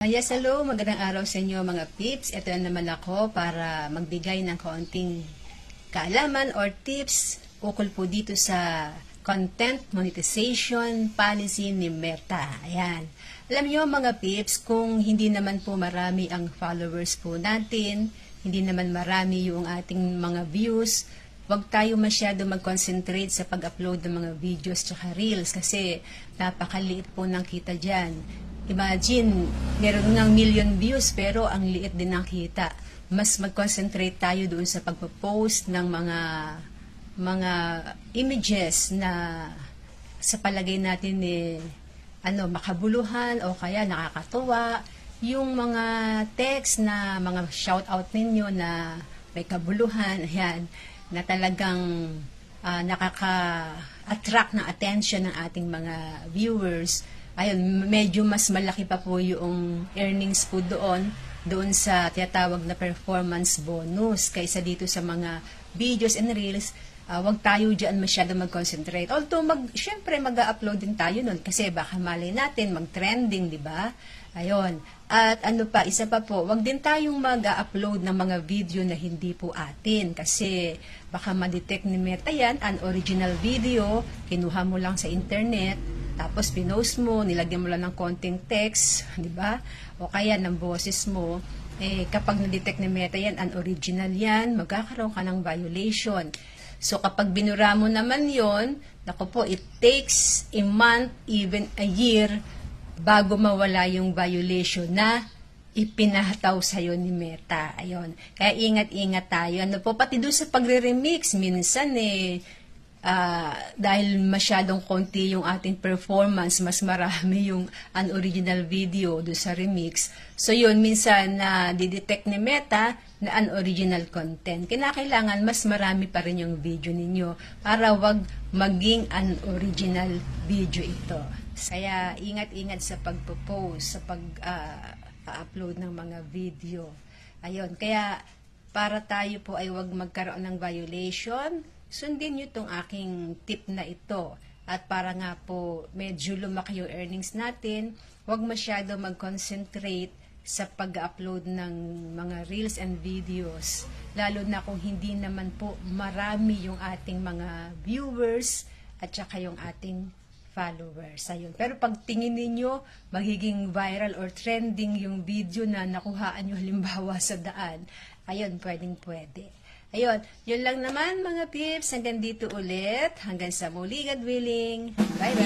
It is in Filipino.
Yes, hello. Magandang araw sa inyo mga peeps. Ito na naman ako para magbigay ng kaunting kaalaman or tips ukol po dito sa content monetization policy ni Meta. Ayan. Alam nyo mga peeps, kung hindi naman po marami ang followers po natin, hindi naman marami yung ating mga views, wag tayo masyado mag-concentrate sa pag-upload ng mga videos tsaka reels kasi napakaliit po ng kita dyan. Imagine, meron ng million views pero ang liit din ng kita. Mas mag-concentrate tayo doon sa pagpo-post ng mga images na sa palagay natin makabuluhan o kaya nakakatuwa. Yung mga text na mga shoutout ninyo na may kabuluhan, ayan, na talagang nakaka-attract ng attention ng ating mga viewers. Ayun, medyo mas malaki pa po yung earnings po doon sa tinatawag na performance bonus kaysa dito sa mga videos and reels. Wag tayo dyan masyado mag-concentrate. Although, syempre mag-upload din tayo nun kasi baka malay natin mag-trending, di ba? Ayun. At isa pa po, wag din tayong mag-upload ng mga video na hindi po atin kasi baka ma-detect ni Meta yan, an original video, kinuha mo lang sa internet, tapos pinost mo, nilagyan mo lang ng konting text, di ba? O kaya ng boses mo, kapag na-detect ni Meta yan, unoriginal yan, magkakaroon ka ng violation. So kapag binura mo naman yon, naku po, it takes a month, even a year, bago mawala yung violation na ipinahataw sa'yo ni Meta. Ayun. Kaya ingat-ingat tayo. Pati doon sa pagre-remix, minsan dahil masyadong konti yung ating performance, mas marami yung unoriginal video do sa remix. So yun, minsan didetect ni Meta na unoriginal content. Kinakailangan mas marami pa rin yung video ninyo para wag maging unoriginal video ito. Kaya ingat-ingat sa pagpo-post, sa pag-upload ng mga video. Ayun, kaya para tayo po ay wag magkaroon ng violation, sundin nyo itong aking tip na ito. At para nga po medyo lumaki yung earnings natin, huwag masyado mag-concentrate sa pag-upload ng mga reels and videos. Lalo na kung hindi naman po marami yung ating mga viewers at saka yung ating followers. Ayun. Pero pag tingin ninyo, magiging viral or trending yung video na nakuhaan nyo halimbawa sa daan, ayun, pwedeng-pwede. Ayun, yun lang naman mga peeps. Hanggang dito ulit. Hanggang sa muli, God willing. Bye-bye!